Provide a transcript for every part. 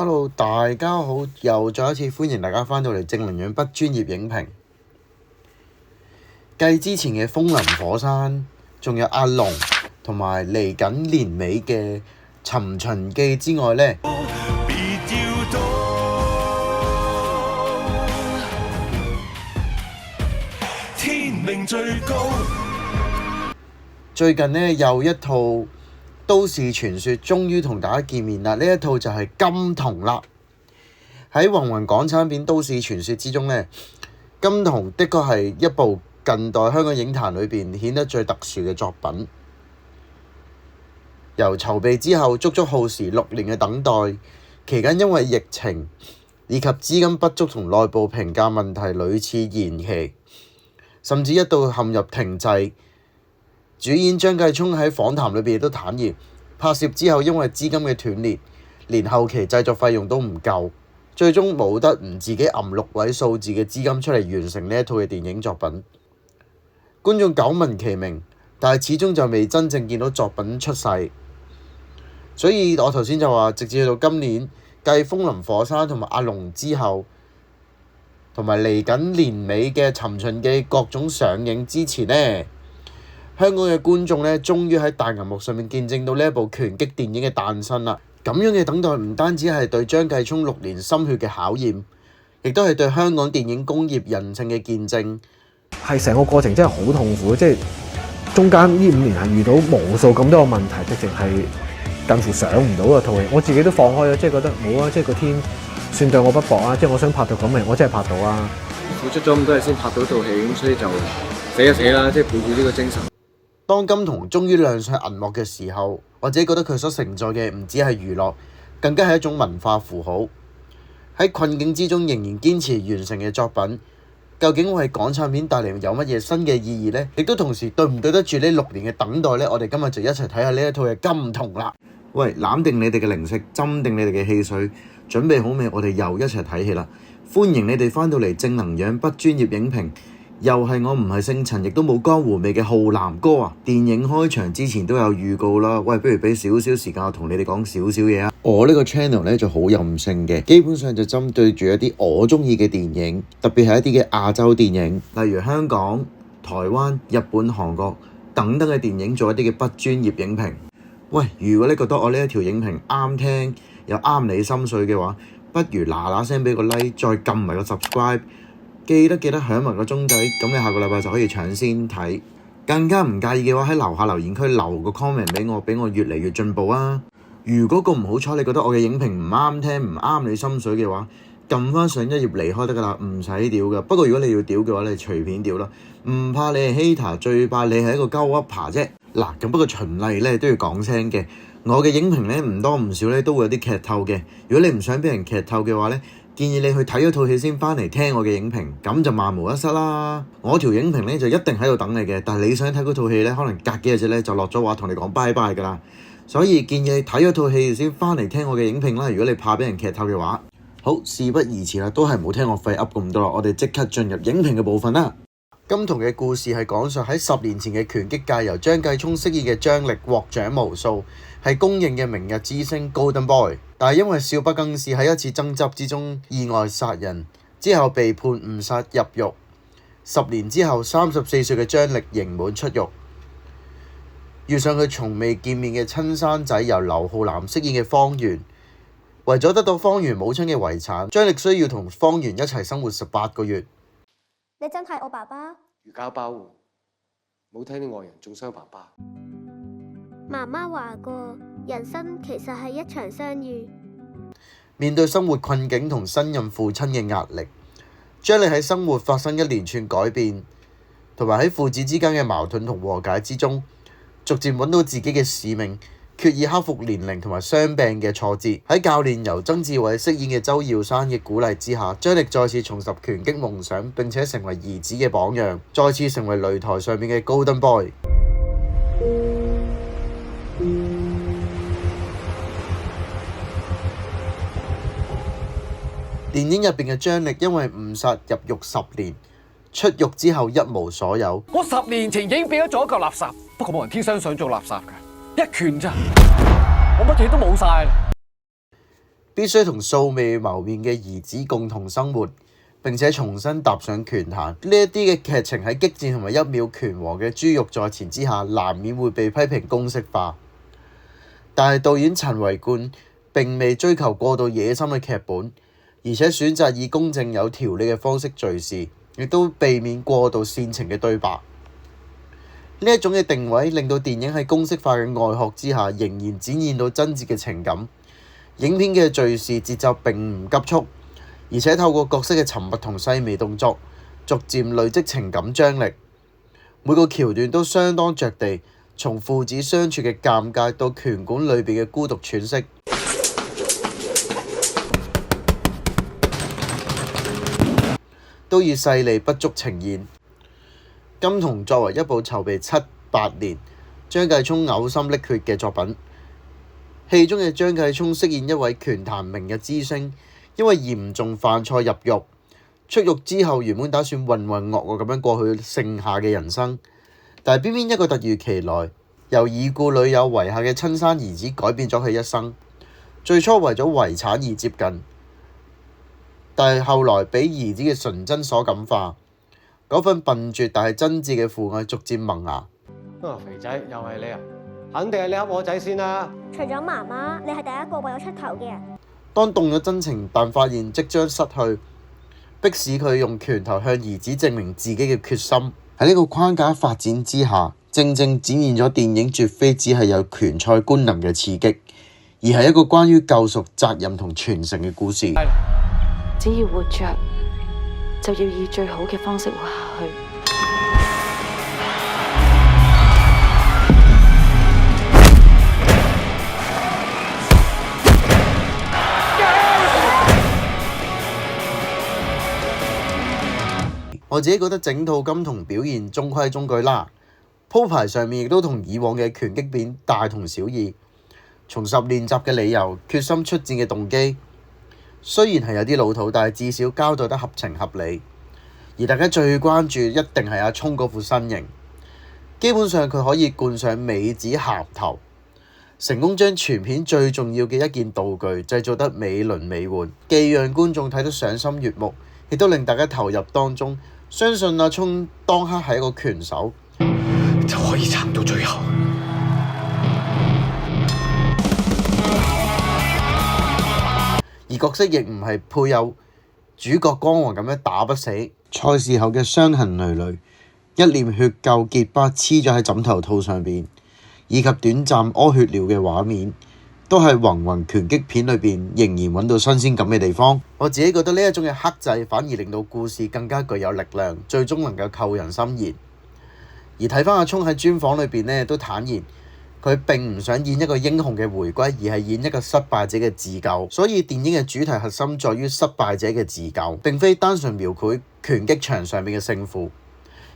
Hello，大家好，又再一次歡迎大家返到嚟正能量不專業影評。繼之前嘅風林火山，仲有阿龍同埋嚟緊年尾嘅尋秦記之外呢，天命最高。最近呢，又一套都市傳說終於同大家見面啦！呢一套就係金童啦。喺芸芸港產片都市傳說之中呢，金童的確係一部近代香港影壇裏邊顯得最特殊嘅作品。由籌備之後足足耗時6年嘅等待期間，因為疫情以及資金不足同內部評價問題屢次延期，甚至一度陷入停滯。主演張繼聰喺訪談裏邊亦都坦言，拍攝之後因為資金嘅斷裂，連後期製作費用都唔夠，最終冇得唔自己揞6位數字嘅資金出嚟完成呢一套嘅電影作品。觀眾久聞其名，但係始終就未真正見到作品出世。所以我頭先就話，直至去到今年繼《風林火山》同埋阿龍之後，同埋嚟緊年尾嘅《尋秦記》各種上映之前呢，香港嘅觀眾呢，終於喺大銀幕上面見證到呢一部拳擊電影嘅誕生啦！咁樣嘅等待唔單止係對張繼聰6年心血嘅考驗，亦都係對香港電影工業人性嘅見證。係成個過程真係好痛苦，即係中間呢5年係遇到無數咁多個問題，直情係近乎上唔到嘅套戲。我自己都放開咗，即係覺得冇啊，即係個天算對我不薄啊！即係我想拍到咁嘅，我真係拍到啊！付出咗咁多嘢先拍到套戲，咁所以就死就死啦！即係背住呢個精神。當金童終於亮相銀幕嘅時候，我自己覺得佢所承載嘅唔止係娛樂，更加係一種文化符號。喺困境之中仍然堅持完成嘅作品，究竟為港產片帶嚟有乜嘢新嘅意義呢？亦都同時對唔對得住呢6年嘅等待呢？我哋今日就一齊睇下呢一套嘅金童啦！喂，攬定你哋嘅零食，斟定你哋嘅汽水，準備好未？我哋又一齊睇戲啦！歡迎你哋返到嚟正能量不專業影評。又係我唔係姓陳，亦都冇江湖味嘅浩南哥啊！電影開場之前都有預告啦，喂，不如俾少少時間我同你哋講少少嘢啊！我呢個 channel 呢就好任性嘅，基本上就針對住一啲我中意嘅電影，特別係一啲嘅亞洲電影，例如香港、台灣、日本、韓國等等嘅電影，做一啲嘅不專業影評。喂，如果你覺得我呢一條影評啱聽又啱你心水嘅話，不如嗱聲俾個 like， 再撳埋個 subscribe。記得響埋個鐘仔，咁你下個禮拜就可以搶先睇。更加唔介意嘅話，喺樓下留言區留個 comment 俾我越嚟越進步啊！如果咁唔好彩，你覺得我嘅影評唔啱聽、唔啱你心水嘅話，撳翻上一頁離開得㗎啦，唔使屌㗎。不過如果你要屌嘅話，你隨便屌啦，唔怕你係 hater，最怕你係一個鳩噏爬啫。嗱，咁不過循例咧都要講聲嘅，我嘅影評咧唔多唔少咧都會有啲劇透嘅。如果你唔想俾人劇透嘅話咧，建議你去睇咗套戲先返嚟聽我嘅影評，咁就萬無一失啦。我條影評咧就一定喺度等你嘅，但係你想睇嗰套戲咧，可能隔幾日咧就落咗話同你講拜拜㗎啦。所以建議你睇咗套戲先返嚟聽我嘅影評啦。如果你怕俾人劇透嘅話，好，事不宜遲啦，都係唔好聽我廢噏咁多啦，我哋即刻進入影評嘅部分啦。金童嘅故事係講述喺10年前嘅拳擊界，由張繼聰飾演嘅張力獲獎無數，係公認嘅明日之星 Golden Boy， 但係因為少不更事喺一次爭執之中意外殺人，之後被判誤殺入獄。10年之後，34歲嘅張力刑滿出獄，遇上佢從未見面嘅親生仔由劉浩南飾演嘅方圓。為咗得到方圓母親嘅遺產，張力需要同方圓一齊生活18個月。你真係我爸爸？如膠包換，冇聽啲外人中傷爸爸。媽媽話過，人生其實係一場相遇。面對生活困境同新任父親嘅壓力，張力喺生活發生一連串改變，同埋喺父子之間嘅矛盾同和解之中，逐漸揾到自己嘅使命，決意克服年齡同埋傷病嘅挫折。喺教練由曾志偉飾演嘅周耀山嘅鼓勵之下，張力再次重拾拳擊夢想，並且成為兒子嘅榜樣，再次成為擂台上面嘅 Golden Boy。電影入邊嘅張力因為誤殺入獄10年，出獄之後一無所有。我10年前已經變咗做一嚿垃圾，不過冇人天生想做垃圾㗎，一拳咋，我乜嘢都冇晒啦。必須同素未謀面嘅兒子共同生活，並且重新踏上拳壇。呢一啲嘅劇情喺激戰同埋一秒拳王嘅珠玉在前之下，難免會被批評公式化。但係導演陳維冠並未追求過度野心嘅劇本，而且選擇以公正有條理嘅方式敘事，亦都避免過度煽情嘅對白。呢一種嘅定位令到電影喺公式化嘅外殼之下，仍然展現到真摯嘅情感。影片嘅敘事節奏並唔急促，而且透過角色嘅沉默同細微動作，逐漸累積情感張力。每個橋段都相當着地，從父子相處嘅尷尬到拳館裏邊嘅孤獨喘息，都以細膩不足呈現。金童作為一部籌備7-8年、張繼聰嘔心瀝血嘅作品，戲中嘅張繼聰飾演一位拳壇明日之星，因為嚴重犯錯入獄，出獄之後原本打算渾渾噩噩咁樣過去剩下嘅人生，但係偏偏一個突如其來、由已故女友遺下嘅親生兒子改變咗佢一生。最初為咗遺產而接近，但係後來俾兒子嘅純真所感化。嗰份笨拙但係真摯嘅父愛逐漸萌芽。肥仔又係你啊！肯定係你恰我仔先啦。除咗媽媽，你係第一個為我出頭嘅人。當動咗真情，但發現即將失去，迫使佢用拳頭向兒子證明自己嘅決心。喺呢個框架發展之下，正正展現咗電影絕非只係有拳賽官能嘅刺激，而係一個關於救贖、責任同傳承嘅故事。只要活着，就要以最好嘅方式活下去。我自己覺得整套金童表現中規中矩啦，鋪排上面亦都同以往嘅拳擊片大同小異。重拾練習嘅理由、決心出戰嘅動機，雖然係有啲老土，但係至少交代得合情合理。而大家最關注一定係阿聰嗰副身形，基本上佢可以冠上美指鹹頭，成功將全片最重要嘅一件道具製造得美輪美奐，既讓觀眾睇得賞心悅目，亦都令大家投入當中。相信阿聰當刻係一個拳手，就可以撐到最後。而角色亦唔係配有主角光環咁樣打不死。賽事後嘅傷痕累累，一臉血垢結疤黐咗喺枕頭套上邊，以及短暫屙血尿嘅畫面，都係芸芸拳擊片裏邊仍然揾到新鮮感嘅地方。我自己覺得呢一種嘅克制反而令到故事更加具有力量，最終能夠扣人心弦。而睇返阿聰喺專訪裏邊呢，都坦言佢並唔想演一個英雄嘅回歸，而係演一個失敗者嘅自救。所以電影嘅主題核心在於失敗者嘅自救，並非單純描繪拳擊場上面嘅勝負，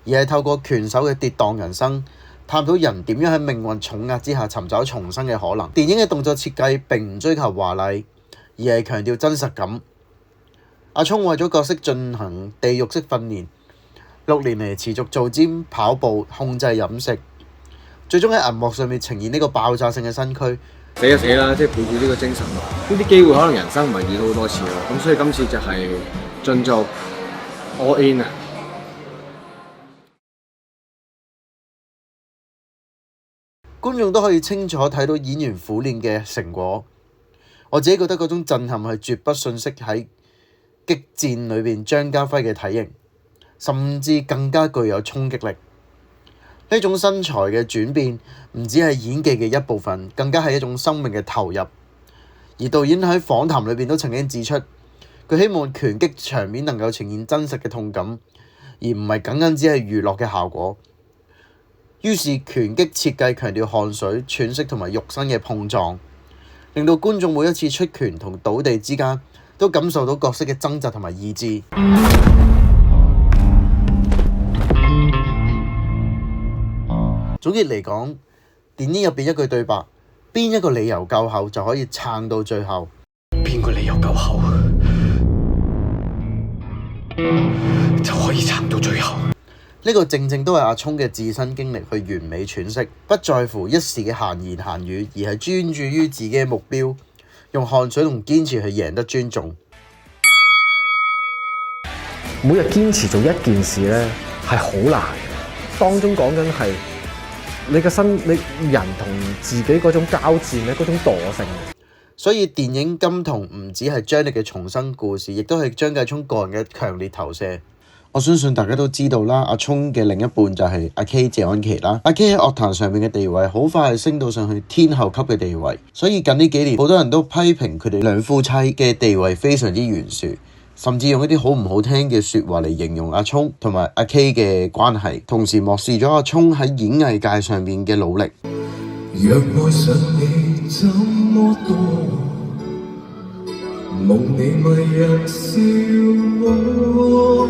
而係透過拳手嘅跌宕人生，探討人點樣喺命運重壓之下尋找重生嘅可能。電影嘅動作設計並唔追求華麗，而係強調真實感。阿聰為咗角色進行地獄式訓練，6年嚟持續做 gym、跑步、控制飲食，最終喺銀幕上面呈現呢個爆炸性嘅身軀。死就死啦，即係背住呢個精神咯。呢啲機會可能人生唔係遇到好多次咯，咁所以今次就係盡做 all in 啊！觀眾都可以清楚睇到演員苦練嘅成果。我自己覺得嗰種震撼係絕不遜色喺激戰裏邊張家輝嘅體型，甚至更加具有衝擊力。呢種身材嘅轉變唔只係演技嘅一部分，更加係一種生命嘅投入。而導演喺訪談裏邊都曾經指出，佢希望拳擊場面能夠呈現真實嘅痛感，而唔係僅僅只係娛樂嘅效果。於是拳擊設計強調汗水、喘息同埋肉身嘅碰撞，令到觀眾每一次出拳同倒地之間都感受到角色嘅掙扎同埋意志。總結嚟講，電影入邊一句對白，邊一個理由夠厚就可以撐到最後。邊個理由夠厚，就可以撐到最後。呢個正正都係阿聰嘅自身經歷去完美詮釋，不在乎一時嘅閒言閒語，而係專注於自己嘅目標，用汗水同堅持去贏得尊重。每日堅持做一件事咧係好難嘅，當中講緊係你人同自己嗰種交戰咧，嗰種惰性。所以電影《金童》唔只係張力嘅重生故事，亦都係張繼聰個人嘅強烈投射。我相信大家都知道啦，阿聰嘅另一半就係阿 K 謝安琪啦。阿 K 喺樂壇上面嘅地位好快係升到上去天后級嘅地位，所以近呢幾年好多人都批評佢哋兩夫妻嘅地位非常之懸殊，甚至用一啲好唔好聽嘅説話嚟形容阿聰同埋阿 K 嘅關係，同時漠視咗阿聰喺演藝界上面嘅努力。若愛上你怎麼多，夢你迷人笑我。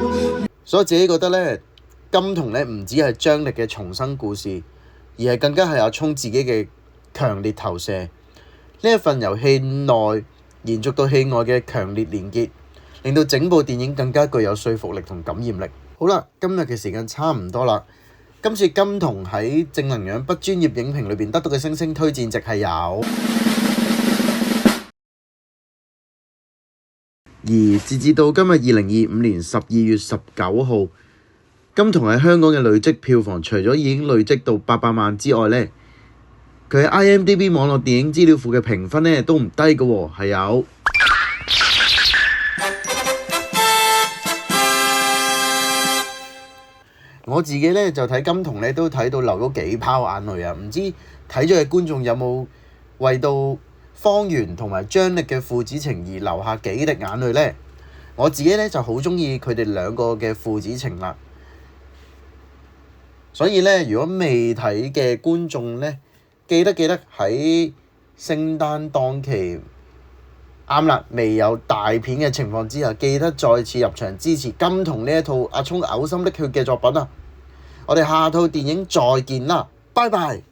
所以我自己覺得咧，金童咧唔只係張力嘅重生故事，而係更加係阿聰自己嘅強烈投射。呢一份由戲內延續到戲外嘅強烈連結，令到整部電影更加具有說服力同感染力。好啦，今日嘅時間差唔多啦。今次金童喺正能量不專業影評裏邊得到嘅星星推薦值係有，而截至到今日2025年12月19號，金童喺香港嘅累積票房除咗已經累積到800萬之外呢，佢喺 IMDB 網絡電影資料庫嘅評分呢都唔低嘅喎，係有。我自己咧就睇金童咧都睇到流咗幾泡眼淚啊！唔知睇咗嘅觀眾有冇為到方圓同埋張力嘅父子情而流下幾滴眼淚呢？我自己咧就好中意佢哋兩個嘅父子情啦，所以咧如果未睇嘅觀眾咧，記得喺聖誕檔期啱啦，未有大片嘅情況之下，記得再次入場支持金童呢一套阿聰嘔心瀝血嘅作品啊！我哋下套電影再見啦，拜拜。